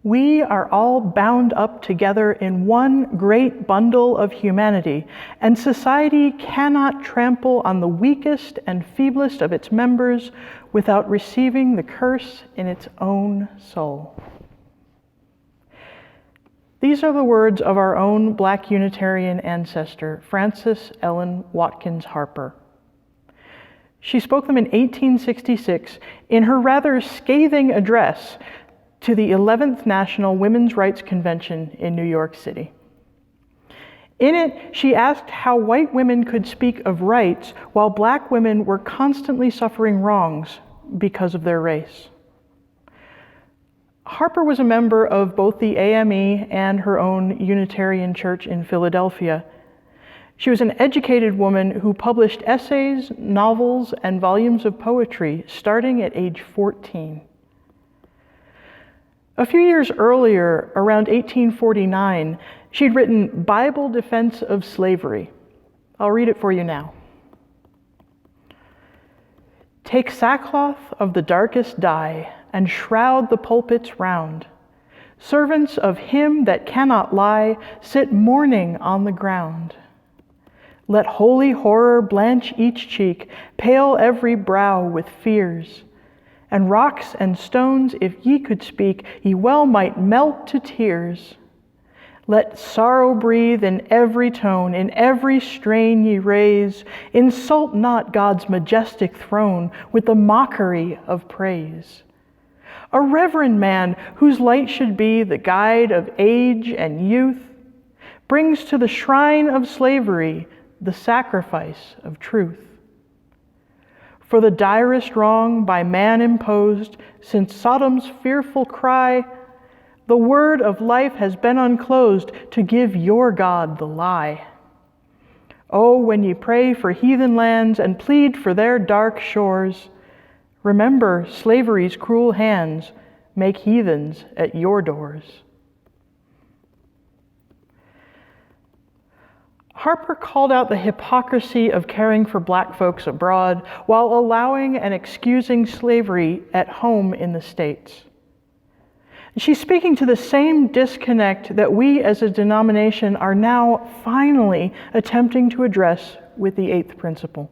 We are all bound up together in one great bundle of humanity, and society cannot trample on the weakest and feeblest of its members without receiving the curse in its own soul. These are the words of our own Black Unitarian ancestor, Frances Ellen Watkins Harper. She spoke them in 1866 in her rather scathing address to the 11th National Women's Rights Convention in New York City. In it, she asked how white women could speak of rights while Black women were constantly suffering wrongs because of their race. Harper was a member of both the AME and her own Unitarian church in Philadelphia. She was an educated woman who published essays, novels, and volumes of poetry starting at age 14. A few years earlier, around 1849, she'd written Bible Defense of Slavery. I'll read it for you now. Take sackcloth of the darkest dye, and shroud the pulpits round. Servants of him that cannot lie, sit mourning on the ground. Let holy horror blanch each cheek, pale every brow with fears. And rocks and stones, if ye could speak, ye well might melt to tears. Let sorrow breathe in every tone, in every strain ye raise. Insult not God's majestic throne with the mockery of praise. A reverend man, whose light should be the guide of age and youth, brings to the shrine of slavery the sacrifice of truth. For the direst wrong by man imposed, since Sodom's fearful cry, the word of life has been unclosed to give your God the lie. Oh, when ye pray for heathen lands and plead for their dark shores, remember slavery's cruel hands make heathens at your doors. Harper called out the hypocrisy of caring for Black folks abroad while allowing and excusing slavery at home in the States. She's speaking to the same disconnect that we as a denomination are now finally attempting to address with the eighth principle.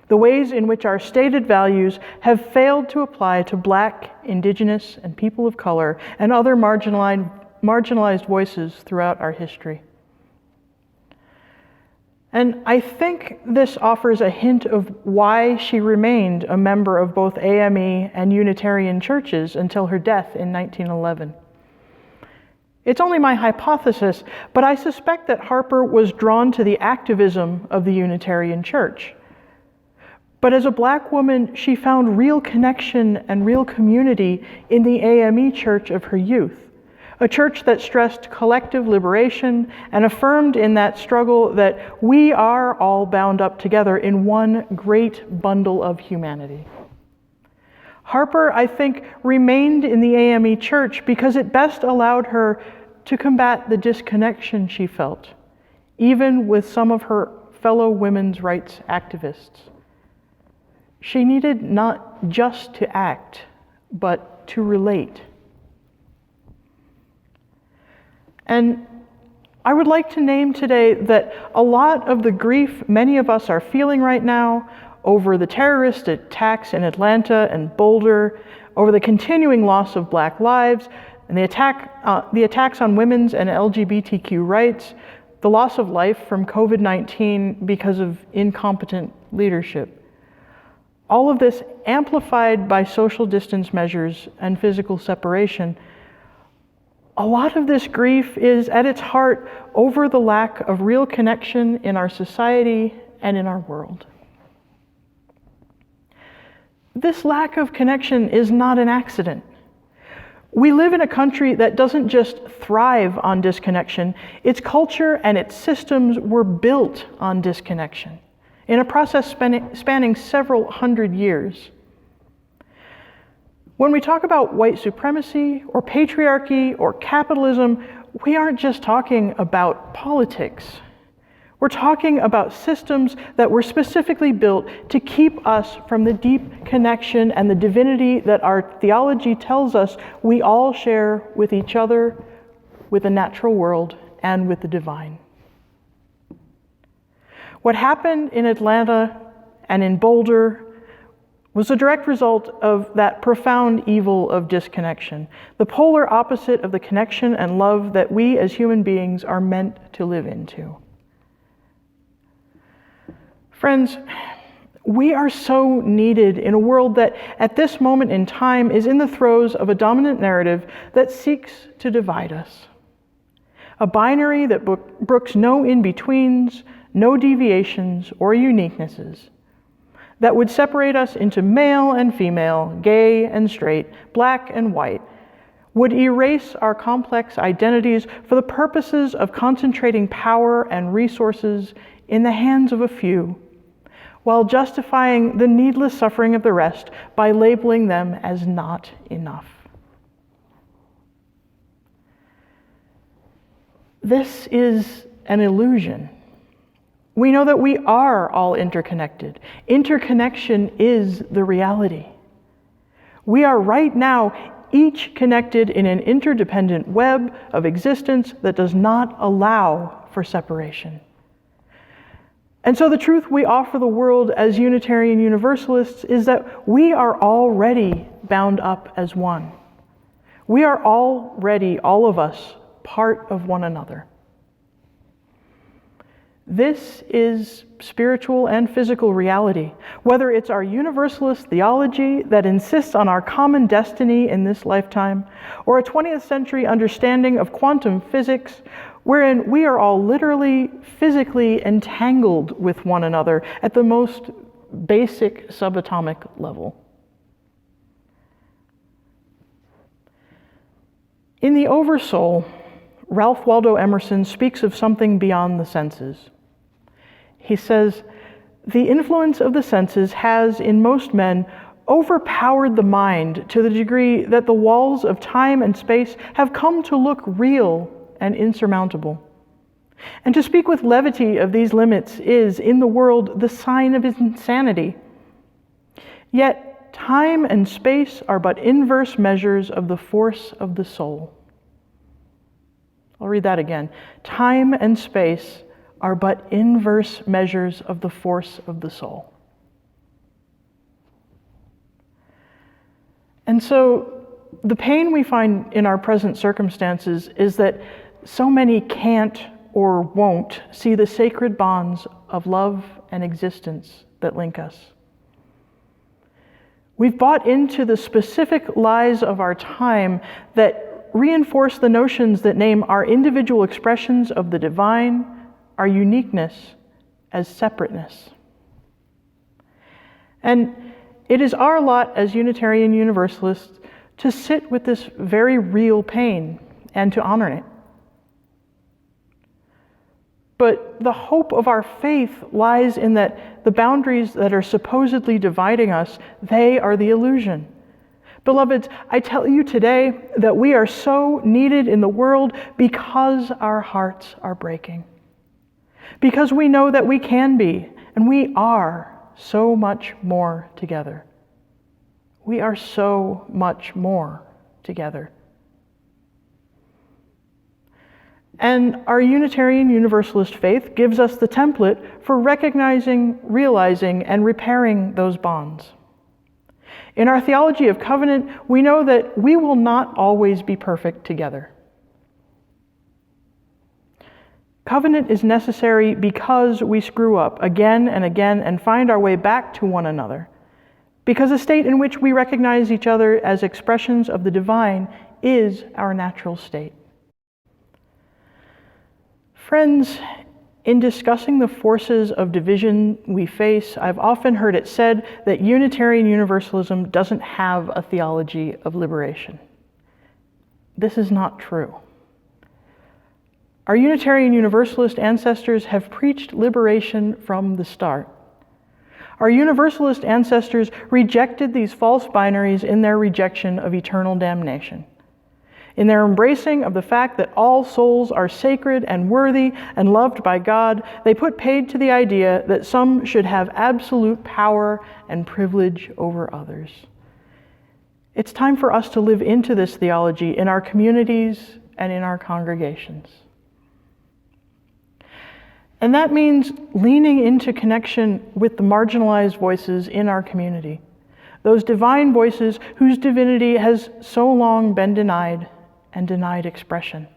The ways in which our stated values have failed to apply to Black, Indigenous, and people of color and other marginalized voices throughout our history. And I think this offers a hint of why she remained a member of both AME and Unitarian churches until her death in 1911. It's only my hypothesis, but I suspect that Harper was drawn to the activism of the Unitarian Church. But as a Black woman, she found real connection and real community in the AME church of her youth, a church that stressed collective liberation and affirmed in that struggle that we are all bound up together in one great bundle of humanity. Harper, I think, remained in the AME church because it best allowed her to combat the disconnection she felt, even with some of her fellow women's rights activists. She needed not just to act, but to relate. And I would like to name today that a lot of the grief many of us are feeling right now over the terrorist attacks in Atlanta and Boulder, over the continuing loss of Black lives, and the attacks on women's and LGBTQ rights, the loss of life from COVID-19 because of incompetent leadership. All of this amplified by social distance measures and physical separation. A lot of this grief is at its heart over the lack of real connection in our society and in our world. This lack of connection is not an accident. We live in a country that doesn't just thrive on disconnection. Its culture and its systems were built on disconnection in a process spanning several hundred years. When we talk about white supremacy or patriarchy or capitalism, we aren't just talking about politics. We're talking about systems that were specifically built to keep us from the deep connection and the divinity that our theology tells us we all share with each other, with the natural world, and with the divine. What happened in Atlanta and in Boulder was a direct result of that profound evil of disconnection, the polar opposite of the connection and love that we as human beings are meant to live into. Friends, we are so needed in a world that at this moment in time is in the throes of a dominant narrative that seeks to divide us. A binary that brooks no in-betweens, no deviations or uniquenesses, that would separate us into male and female, gay and straight, black and white, would erase our complex identities for the purposes of concentrating power and resources in the hands of a few, while justifying the needless suffering of the rest by labeling them as not enough. This is an illusion. We know that we are all interconnected. Interconnection is the reality. We are right now each connected in an interdependent web of existence that does not allow for separation. And so the truth we offer the world as Unitarian Universalists is that we are already bound up as one. We are already, all of us, part of one another. This is spiritual and physical reality, whether it's our Universalist theology that insists on our common destiny in this lifetime, or a 20th century understanding of quantum physics, wherein we are all literally, physically entangled with one another at the most basic subatomic level. In The Oversoul, Ralph Waldo Emerson speaks of something beyond the senses. He says, "The influence of the senses has, in most men, overpowered the mind to the degree that the walls of time and space have come to look real and insurmountable. And to speak with levity of these limits is, in the world, the sign of insanity. Yet time and space are but inverse measures of the force of the soul." I'll read that again. Time and space are but inverse measures of the force of the soul. And so the pain we find in our present circumstances is that so many can't or won't see the sacred bonds of love and existence that link us. We've bought into the specific lies of our time that reinforce the notions that name our individual expressions of the divine, our uniqueness, as separateness. And it is our lot as Unitarian Universalists to sit with this very real pain and to honor it. But the hope of our faith lies in that the boundaries that are supposedly dividing us, they are the illusion. Beloveds, I tell you today that we are so needed in the world because our hearts are breaking. Because we know that we can be, and we are, so much more together. We are so much more together. And our Unitarian Universalist faith gives us the template for recognizing, realizing, and repairing those bonds. In our theology of covenant, we know that we will not always be perfect together. Covenant is necessary because we screw up again and again and find our way back to one another. Because a state in which we recognize each other as expressions of the divine is our natural state. Friends, in discussing the forces of division we face, I've often heard it said that Unitarian Universalism doesn't have a theology of liberation. This is not true. Our Unitarian Universalist ancestors have preached liberation from the start. Our Universalist ancestors rejected these false binaries in their rejection of eternal damnation. In their embracing of the fact that all souls are sacred and worthy and loved by God, they put paid to the idea that some should have absolute power and privilege over others. It's time for us to live into this theology in our communities and in our congregations. And that means leaning into connection with the marginalized voices in our community, those divine voices whose divinity has so long been denied and denied expression.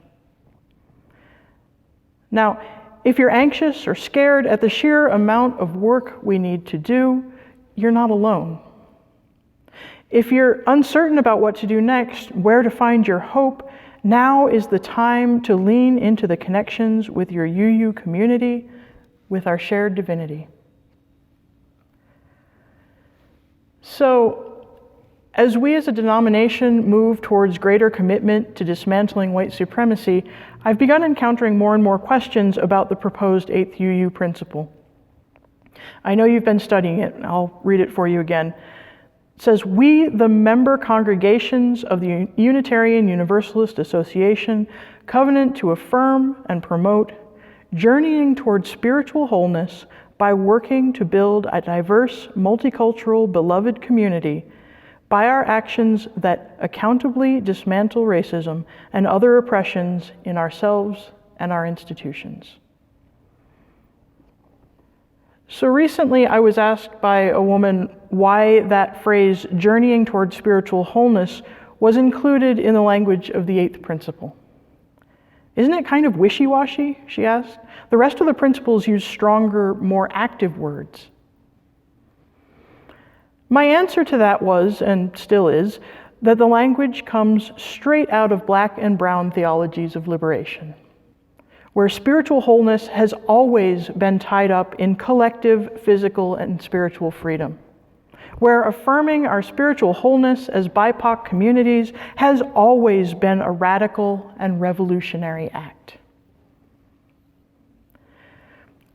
Now, if you're anxious or scared at the sheer amount of work we need to do, you're not alone. If you're uncertain about what to do next, where to find your hope, now is the time to lean into the connections with your UU community, with our shared divinity. So, as we as a denomination move towards greater commitment to dismantling white supremacy, I've begun encountering more and more questions about the proposed 8th UU principle. I know you've been studying it, and I'll read it for you again. It says, "We, the member congregations of the Unitarian Universalist Association, covenant to affirm and promote journeying toward spiritual wholeness by working to build a diverse, multicultural, beloved community by our actions that accountably dismantle racism and other oppressions in ourselves and our institutions." So recently I was asked by a woman why that phrase, journeying toward spiritual wholeness, was included in the language of the 8th principle. "Isn't it kind of wishy-washy?" she asked. "The rest of the principles use stronger, more active words." My answer to that was, and still is, that the language comes straight out of Black and brown theologies of liberation, where spiritual wholeness has always been tied up in collective physical and spiritual freedom, where affirming our spiritual wholeness as BIPOC communities has always been a radical and revolutionary act.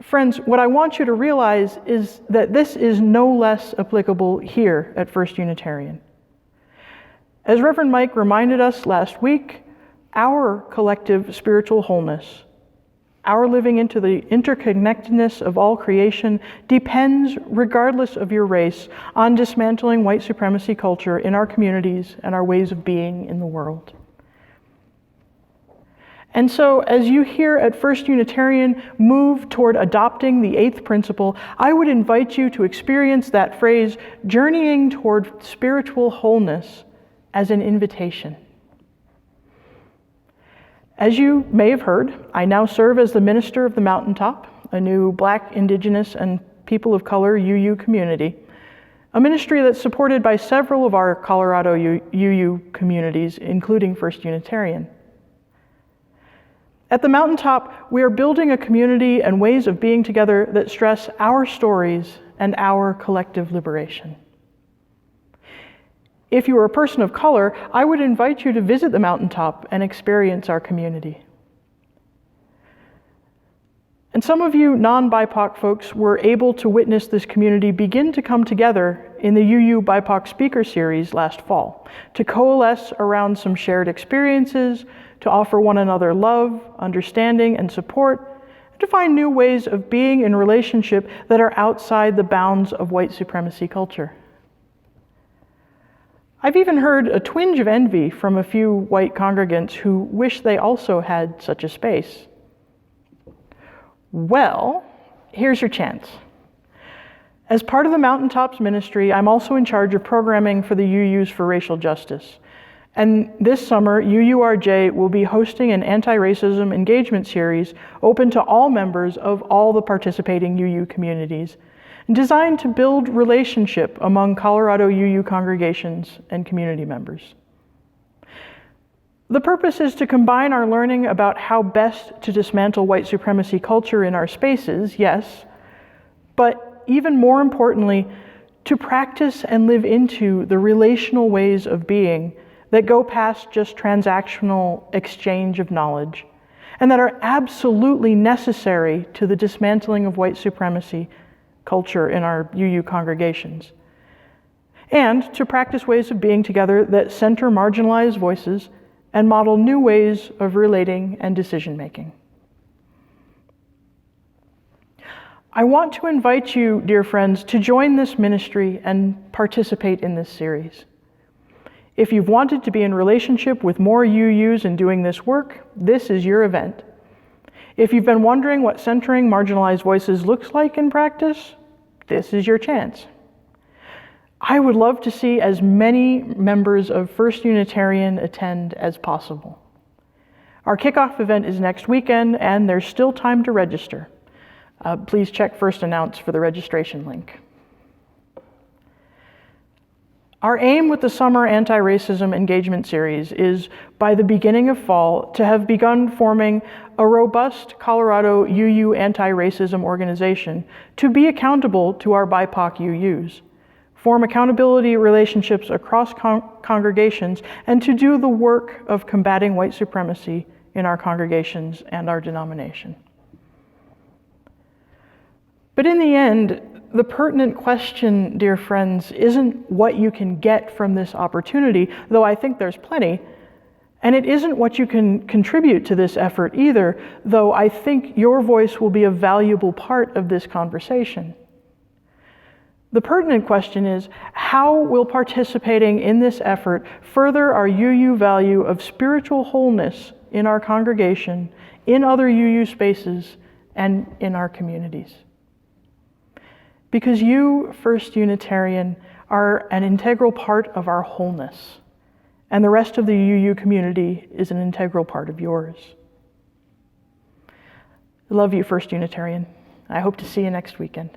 Friends, what I want you to realize is that this is no less applicable here at First Unitarian. As Reverend Mike reminded us last week, our collective spiritual wholeness, our living into the interconnectedness of all creation, depends, regardless of your race, on dismantling white supremacy culture in our communities and our ways of being in the world. And so, as you here at First Unitarian move toward adopting the 8th principle, I would invite you to experience that phrase, journeying toward spiritual wholeness, as an invitation. As you may have heard, I now serve as the minister of the Mountaintop, a new Black, Indigenous, and people of color UU community, a ministry that's supported by several of our Colorado UU communities, including First Unitarian. At the Mountaintop, we are building a community and ways of being together that stress our stories and our collective liberation. If you are a person of color, I would invite you to visit the Mountaintop and experience our community. And some of you non-BIPOC folks were able to witness this community begin to come together in the UU BIPOC speaker series last fall, to coalesce around some shared experiences, to offer one another love, understanding, and support, and to find new ways of being in relationship that are outside the bounds of white supremacy culture. I've even heard a twinge of envy from a few white congregants who wish they also had such a space. Well, here's your chance. As part of the Mountaintops ministry, I'm also in charge of programming for the UUs for Racial Justice. And this summer, UURJ will be hosting an anti-racism engagement series open to all members of all the participating UU communities, designed to build relationship among Colorado UU congregations and community members. The purpose is to combine our learning about how best to dismantle white supremacy culture in our spaces, yes, but even more importantly, to practice and live into the relational ways of being that go past just transactional exchange of knowledge, and that are absolutely necessary to the dismantling of white supremacy culture in our UU congregations. And to practice ways of being together that center marginalized voices and model new ways of relating and decision-making. I want to invite you, dear friends, to join this ministry and participate in this series. If you've wanted to be in relationship with more UUs in doing this work, this is your event. If you've been wondering what centering marginalized voices looks like in practice, this is your chance. I would love to see as many members of First Unitarian attend as possible. Our kickoff event is next weekend, and there's still time to register. Please check First Announce for the registration link. Our aim with the Summer Anti-Racism Engagement Series is, by the beginning of fall, to have begun forming a robust Colorado UU anti-racism organization to be accountable to our BIPOC UUs, form accountability relationships across congregations, and to do the work of combating white supremacy in our congregations and our denomination. But in the end, the pertinent question, dear friends, isn't what you can get from this opportunity, though I think there's plenty, and it isn't what you can contribute to this effort either, though I think your voice will be a valuable part of this conversation. The pertinent question is, how will participating in this effort further our UU value of spiritual wholeness in our congregation, in other UU spaces, and in our communities? Because you, First Unitarian, are an integral part of our wholeness, and the rest of the UU community is an integral part of yours. I love you, First Unitarian. I hope to see you next weekend.